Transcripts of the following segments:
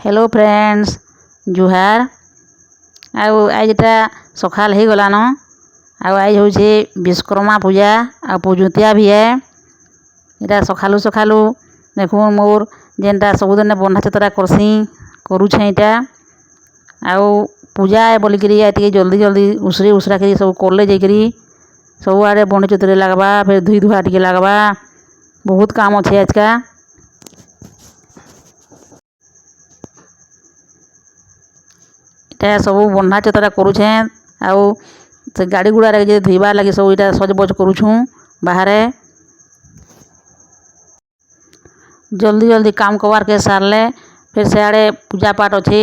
Hello friends जुहार आउ आजटा सकाल हो गलान आज हूँ विश्वकर्मा पूजा आ पूजुतिया भी है। इटा सकालू सकालू देखो मोर जेनटा सबुदिन बंधा चतरा करसी करुछे इटा आउ पूजा है बोलिकी जल्दी जल्दी उसरी उसरा कर सब कले जाकरी सब आड़े बंधी चतुरे लगवा फिर धुई धुआ टे लगवा बहुत काम अच्छे आज का। सब बंधा चतरा करुछे आउ से गाड़ी गुड़ा रे धुईबार लगे सब इटा सजबज करुछूँ बाहर जल्दी जल्दी काम कबार के सारले फिर से आड़े पूजा पाठ अच्छे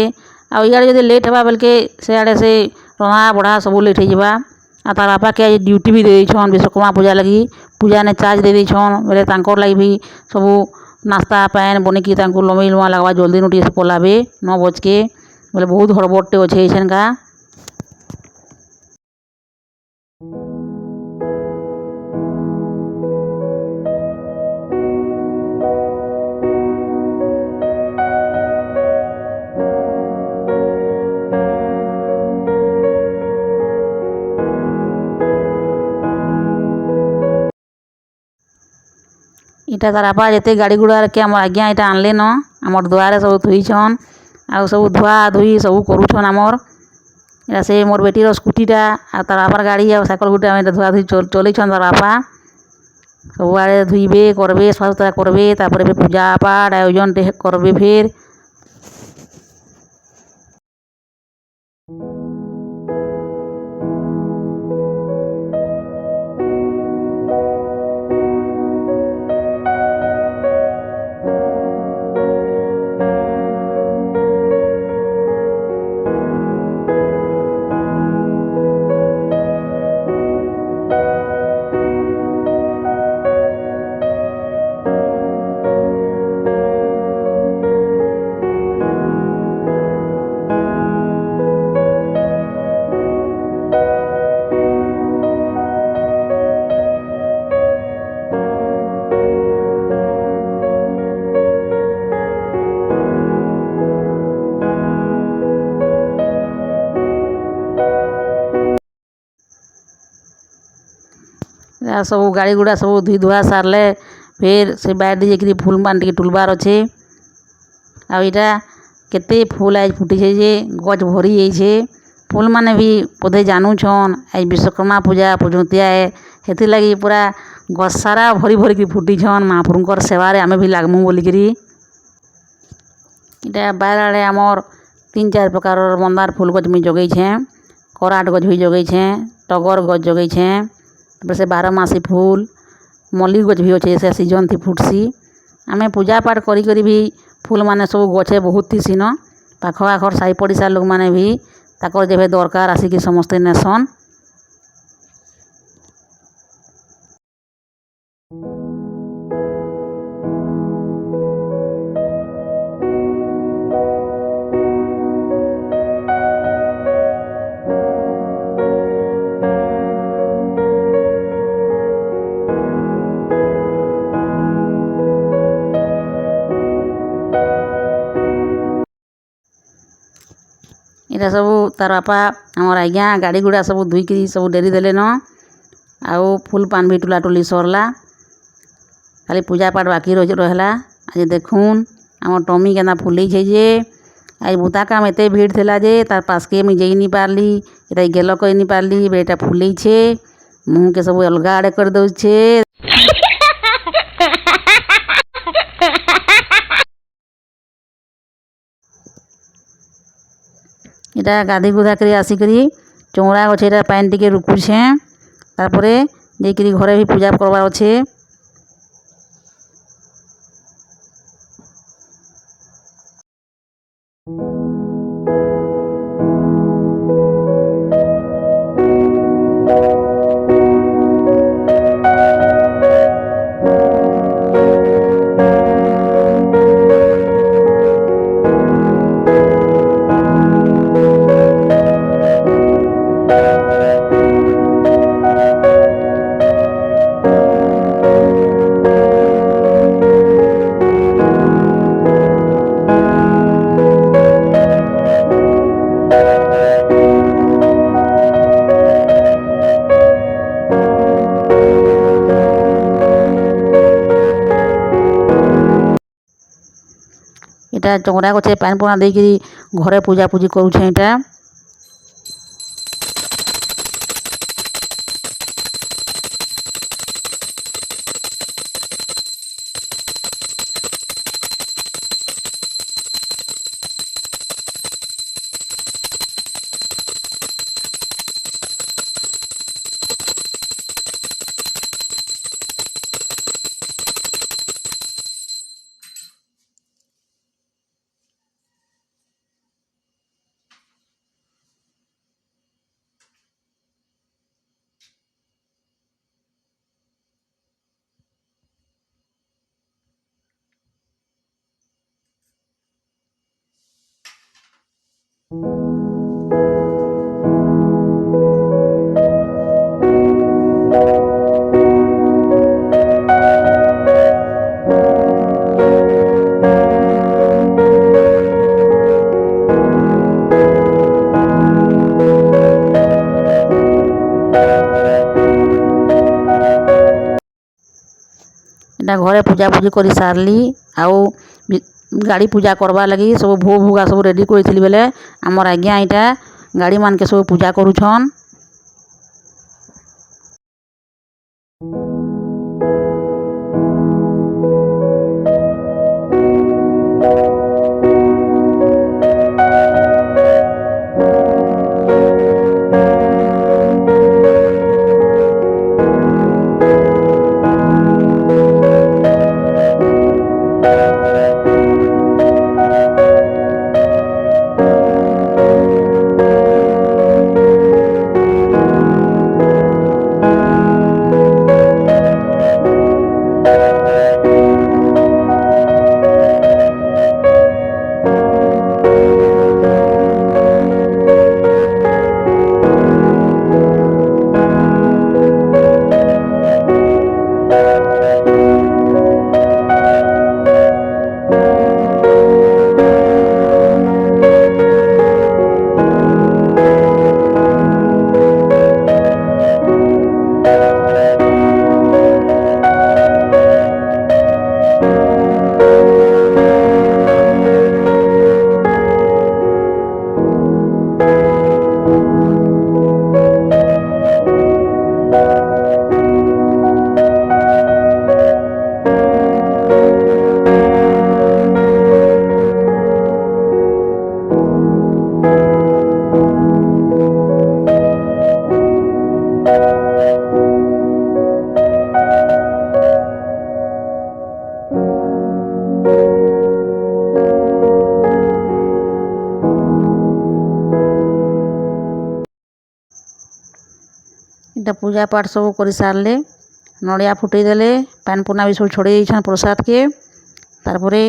आ इे जो लेट हवा बेल के से आड़े से रहा बढ़ा सब लेट होगा आ तार बापा के ड्यूटी भी दे छन विश्वकर्मा पूजा लगी पूजा ने चार्ज दे छन बोले तांकर लगी भी सब नाश्ता पैन बनिकी लमी लुआ लगवा जल्दी नोटिस पलाबे 9 बज के बोले बहुत हड़बड़ते अच्छे ऐसन का। इटा तार आपा जिते गाड़ी गुड़ा के आम आज्ञा इटा आनले न आमर दुआरे सब थुईछन आ सब धुआ धुई सब करुछन आमर इटा से मोर बेटीर स्कूटीटा आ तार बापार गाड़ी आ साइकेल गुटा धुआ धुई चलैछन तार बापा सब आड़े धुईबे करबे सफा सुतरा करबे तापर फिर पूजा पाठ आयोजन करबे फिर सब गाड़ी गुड़ा सब धुई धुआ सारले फिर से बाहर जाकरी फूल मान टे टुलबार अच्छे आ इटा केते फूल आज फुटी जे गज भरी जाइए फूल माने भी बोधे जानू छन आज विश्वकर्मा पूजा पूजुतिया है हेती लगी पूरा गज सारा भरी भरी की फुटी छन महाप्रभुकर सेवारे आमे भी लागमु बोलिकी इटा बाहर आड़े आमर 3-4 प्रकार मंदार फूल गज में जगई छे कराट गज भी जगई छे टगर गज जगई छे से 12 मासी फूल मल्ली गज भी अच्छे से सीजन थी फुटसी आमे पूजा पाठ करी करी भी फूल माने सब गछे बहुत थी सीन पाख आखर साई पड़िशा लोग माने भी ताकर जेबे दरकार आसिकी समस्ते नेसन। इटा सब तार बापा आमर आज्ञा गाड़ी गुड़ा सब धुईकी सब डेरी देले न आउ फूल पान भी टुला टुली सरला खाली पूजा पाठ बाकी रहला। आज देखून आमर टमी केना फुलई छे जे आज बुता काम एते भीड़ थिला जे तार पास के मुई जई नी पारली इटा गेलो कई नी पारली बेटा फुलई छे मुंह के सब अलगा आड़े कर दउ छे। इटा गाधी गुधा कर आसिकी चौरा गछे पानी टिके रुकुछे तारपरे जाकरी घरे भी पूजा करवार अच्छे। इटा चौरा गछे पानी पुना देकरी घरे पूजा पूजी करूछे। इटा घरे पूजा पूजी कर सारली आउ गाड़ी पूजा करवा लगी सब भोग भोगा सब रेडी कर बेले आमर आज्ञा इटा गाड़ी मान के सब पूजा करुछन। इटा पूजा पाठ सब कर सारे नड़िया फुटई देले पान पुना भी सब छोड़े प्रसाद के तारपरे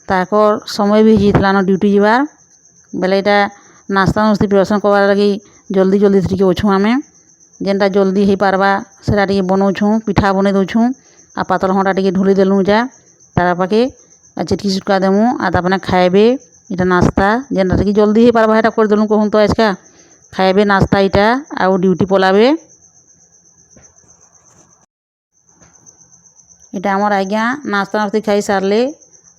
ताकर समय भी जीतला न ड्यूटी जीवार बेले इटा नास्ता नुस्ती प्रिपरेशन करवार लगी जल्दी जल्दी से अच्छू आम जेनटा जल्दी हो पार्बा सेटा टे बनाऊँ पिठा बन दौछूँ आ पातल हँटा टे ढुली देलूँ जा तार पाके चिटकी चुटका देमु आ तापने खाएबे इटा नास्ता जेनटा टे जल्दी हो पार्बा हेटा कर देलूँ कहूँ तो आजका खाएबे नास्ता इटा आउ ड्यूटी पलाबे। इटा आमर आज्ञा नास्ता नास्ती खाई सारले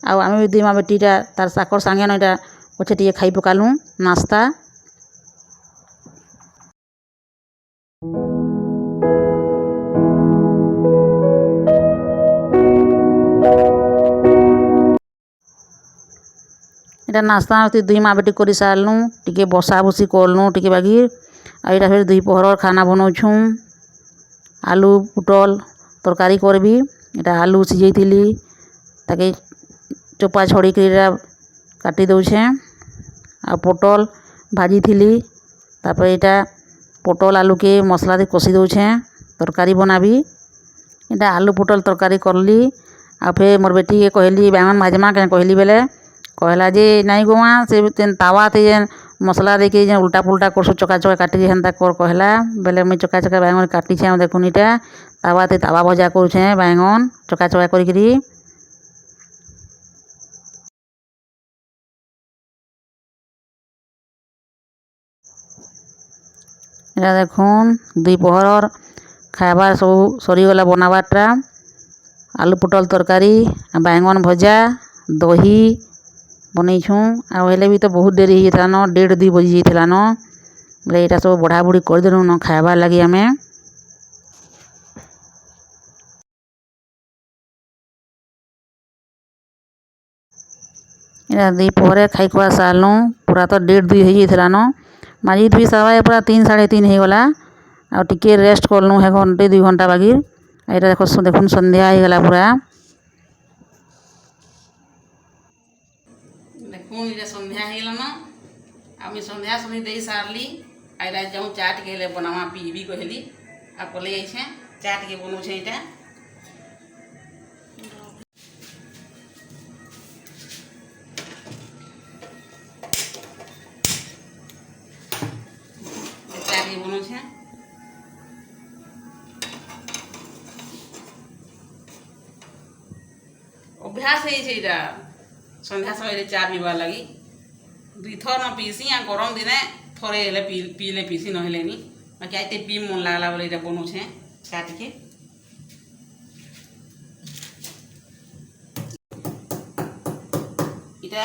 आउ आमे भी दिमा बेटीटा तार साकर सांगे न इटा पछे टे खाई पकालूँ नास्ता। इटा नास्ता नास्ती दुई माँ बेटी कर सारूँ टे बसा बसी कलूँ टे बागी आईटा फिर दुई पहर खाना बनाऊँ आलू पुटल तरकारी करबी इटा आलू सिझे ताके चोपा छड़ी काटी दौछे आ पोटल भाजी थी तापर इटा पोटल आलू के मसला दे कषी दौछे तरकारी बनाबी इटा आलू पोटल तरकारी करली आ फिर मोर बेटी के कहली बैंगन भाजमा के कहली बेले कहला जे नाई गोमा से तावा थे जेन मसला देके जेन उल्टा पुल्टा करसु चका चका काटी हेन्ता कर कहला बेले मुई चका चका बैंगन काटी छे देखुन इटा तावा थे तावा भजा करुछे बैंगन चका चका करी इटा देखुन दुई पहर खाबार सब सरीगला बनाबारटा आलू पोटल तरकारी बैंगन भजा दही ବନେଇଛୁଁ। ଆଉ ହେଲେ ବି ତ ବହୁତ ଡେରି ହେଇଯାଇଥିଲା ନ, 1:30 2 ବଜି ଯାଇଥିଲା ନ। ବୋଲେ ଏଇଟା ସବୁ ବଢ଼ା ବୁଢ଼ି କରିଦେଲୁ ନ ଖାଇବାର୍ ଲାଗି ଆମେ। ଏଇଟା ଦ୍ୱିପହରେ ଖାଇ ଖୁଆ ସାରଲୁଁ। ପୁରା ତ 1:30 2 ହେଇଯାଇଥିଲା ନ। ମାଜି ଧୁଇ ସାରବାରେ ପୁରା 3 3:30 ହେଇଗଲା। ଆଉ ଟିକେ ରେଷ୍ଟ କଲୁଁ ହେ ଘଣ୍ଟେ 2 ଘଣ୍ଟା ବାଗିର। ଏଇଟା ଦେଖୁନ୍ ସନ୍ଧ୍ୟା ହେଇଗଲା ପୁରା। ଦେଖୁନ୍ ଏଇଟା ସନ୍ଧ୍ୟା ହେଇଗଲା ନ। ଆଉ ମୁଇଁ ସନ୍ଧ୍ୟା ସମୟ ଦେଇ ସାରଲି। ଆଉ ଏଇଟା ଯାଉଁ ଚା ଟିକେ ହେଲେ ବନାମା ପିଇବି କହିଲି। ଆଉ ପଲେଇ ଆଇଛେଁ। ଚା ଟିକେ ବନଉଛେଁ ଏଇଟା। ଚା ଟିକେ ବନଉଛେଁ। ଅଭ୍ୟାସ ହେଇଛେ ଏଇଟା ସନ୍ଧ୍ୟା ସମୟରେ ଚା ପିଇବାର୍ ଲାଗି। 2 ଥର ନ ପିଇସିଁ। ଆଉ ଗରମ ଦିନେ ଥରେ ହେଲେ ପିଇଲେ ପିଇସିଁ ନହେଲେ ନି। ବାକି ଆଜି ଟିକେ ପିଇ ମନ ଲାଗ୍ଲା ବୋଲେ ଏଇଟା ବନଉଛେଁ ଚା ଟିକେ। ଇଟା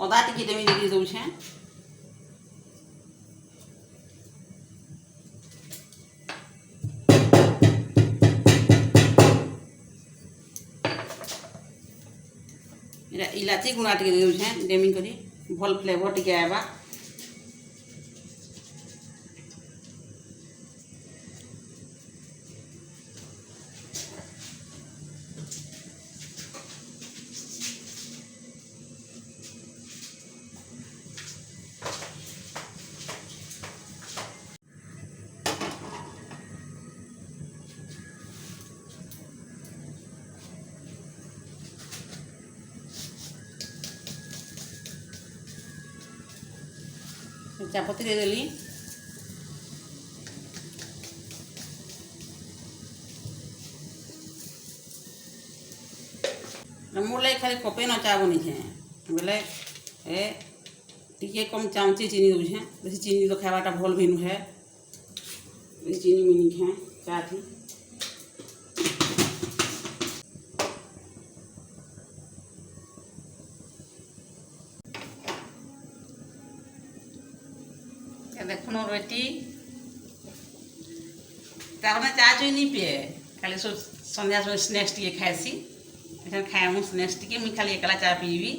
ଅଦା ଟିକେ ଦେମି ଦେଇ ଦଉଛେଁ। ଏଇଟା ଇଲାଚି ଗୁଣ୍ଡା ଟିକେ ଦେଇ ଦଉଛେଁ ଡେମି କରି, ଭଲ୍ ଫ୍ଲେଭର ଟିକେ ଆଏବା। ଚାପତି ଦେଇଦେଲି। ମୋର୍ ଲାଗି ଖାଲି କପେ ନ ଚା ବନେଇଛେଁ। ବେଲେ ଏ ଟିକେ କମ୍ ଚାମଚେ ଚିନି ଦଉଛେଁ। ବେଶୀ ଚିନି ତ ଖାଇବାଟା ଭଲ୍ ବି ନୁହେଁ। ବେଶୀ ଚିନି ମୁଇଁ ନି ଖାଏଁ ଚା ଥି। ଦେଖୁନ ରେଟି ତାମାନେ ଚା ଚୁଇ ନି ପିଏ। ଖାଲି ସନ୍ଧ୍ୟା ସମୟ ସ୍ନାକ୍ସ ଟିକେ ଖାଏସି। ଏଖାନେ ଖାଏମୁ ସ୍ନାକ୍ସ ଟିକେ। ମୁଇଁ ଖାଲି ଏକଲା ଚା ପିଇବି।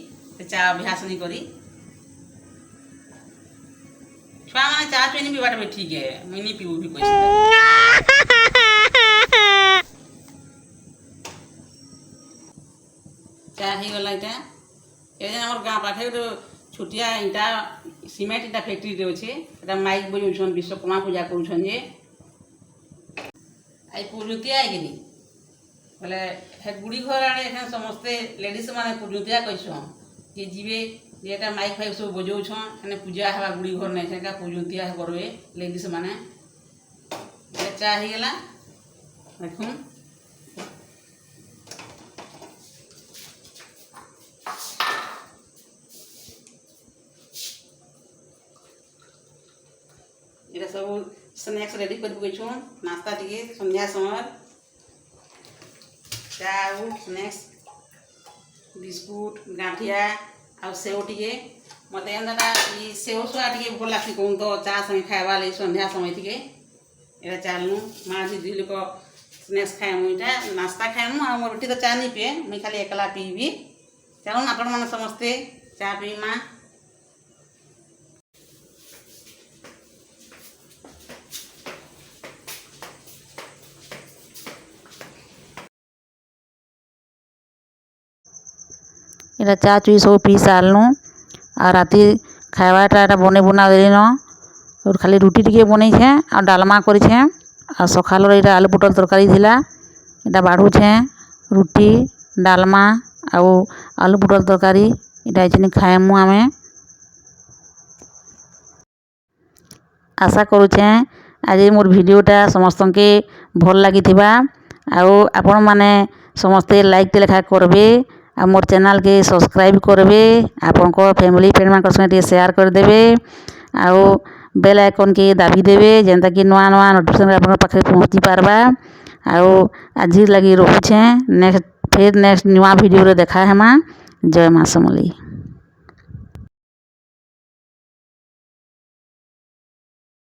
ଚା ଅଭ୍ୟାସ ନି କରି। ଛୁଆମାନେ ଚା ଚୁଇ ନି ପିଇବାଟା ବି ଠିକ୍ ଏ। ମୁଇଁ ନି ପିଇବୁ ବି କହିସି। ଚା ହେଇଗଲା ଇଟା। ଏ ଆମର୍ ଗାଁ ପାଖେ ଗୋଟେ ଛୋଟିଆ ଇଟା ସିମେଣ୍ଟ ଇଟା ଫ୍ୟାକ୍ଟ୍ରିଟେ ଅଛେ। ସେଟା ମାଇକ୍ ବଜଉଛନ୍ ବିଶ୍ୱକର୍ମା ପୂଜା କରୁଛନ୍ ଯେ। ଆଇ ପୁରୁତିଆ କିନି ବୋଲେ ହେ ଗୁଡ଼ି ଘର ଆଡ଼େ ଏଖାନେ ସମସ୍ତେ ଲେଡ଼ିସ୍ ମାନେ ପୁରୁତିଆ କହିସନ୍। ଯେ ଯିବେ ଯେ ଏଟା ମାଇକ୍ ଫାଇକ୍ ସବୁ ବଜଉଛନ୍। ହେନେ ପୂଜା ହେବା ଗୁଡ଼ି ଘର ନେ ସେଟା ପୁରୁତିଆ କରବେ ଲେଡ଼ିସ୍ ମାନେ। ଚା ହେଇଗଲା ଦେଖୁନ୍। ଏଟା ସବୁ ସ୍ନାକ୍ସ ରେଡ଼ି କରି ପକେଇଛୁଁ। ନାସ୍ତା ଟିକେ ସନ୍ଧ୍ୟା ସମୟ ଚା ଆଉ ସ୍ନାକ୍ସ ବିସ୍କୁଟ ଗାଣ୍ଠିଆ ଆଉ ସେଓ ଟିକେ। ମତେ ଏନ୍ତାଟା ଇ ସେଓ ସୁଆ ଟିକେ ଭଲ୍ ଲାଗ୍ସି କହୁନ୍ ତ ଚା ସାଙ୍ଗେ ଖାଏବାର୍ ଲାଗି ସନ୍ଧ୍ୟା ସମୟ ଟିକେ। ଏଟା ଚାଲ୍ନୁ ମା ଝି 2 ଲୋକ ସ୍ନାକ୍ସ ଖାଏମୁ। ଇଟା ନାସ୍ତା ଖାଏମୁ। ଆଉ ମୋର୍ ବେଟି ତ ଚା ନି ପିଏ। ମୁଇଁ ଖାଲି ଏକଲା ପିଇବି। ଚାଲୁନ୍ ଆପଣମାନେ ସମସ୍ତେ ଚା ପିଇମା। ଏଇଟା ଚା ଚୁଇ ସବୁ ପିଇ ସାରଲୁଁ। ଆଉ ରାତି ଖାଇବାଟା ଏଟା ବନେଇ ବୁନା ଦେଲିନ। ଖାଲି ରୁଟି ଟିକେ ବନେଇଛେଁ ଆଉ ଡାଲମା କରିଛେଁ। ଆଉ ସକାଲର ଏଇଟା ଆଲୁ ପୋଟଳ ତରକାରୀ ଥିଲା। ଏଇଟା ବାଢ଼ୁଛେଁ ରୁଟି ଡାଲମା ଆଉ ଆଲୁ ପୋଟଳ ତରକାରୀ। ଏଇଟା ଏଇଛିନି ଖାଏମୁ ଆମେ। ଆଶା କରୁଛେଁ ଆଜି ମୋର୍ ଭିଡ଼ିଓଟା ସମସ୍ତଙ୍କେ ଭଲ୍ ଲାଗିଥିବା। ଆଉ ଆପଣମାନେ ସମସ୍ତେ ଲାଇକ୍ ଟେ ଲେଖା କରବେ। ଆଉ ମୋର୍ ଚ୍ୟାନେଲ୍କେ ସବସ୍କ୍ରାଇବ୍ କରବେ। ଆପଣଙ୍କ ଫ୍ୟାମିଲି ଫ୍ରେଣ୍ଡମାନଙ୍କ ସାଙ୍ଗେ ଟିକେ ସେୟାର କରିଦେବେ। ଆଉ ବେଲ୍ ଆଇକନ୍କେ ଦାବିଦେବେ ଯେନ୍ତା କି ନୂଆ ନୂଆ ନୋଟିଫିକେସନ୍ ଆପଣଙ୍କ ପାଖରେ ପହଞ୍ଚି ପାର୍ବା। ଆଉ ଆଜିର୍ ଲାଗି ରହୁଛେଁ। ନେକ୍ସଟ୍ ନୂଆ ଭିଡ଼ିଓରେ ଦେଖା ହେମା। ଜୟ ମା ସମଲେଇ।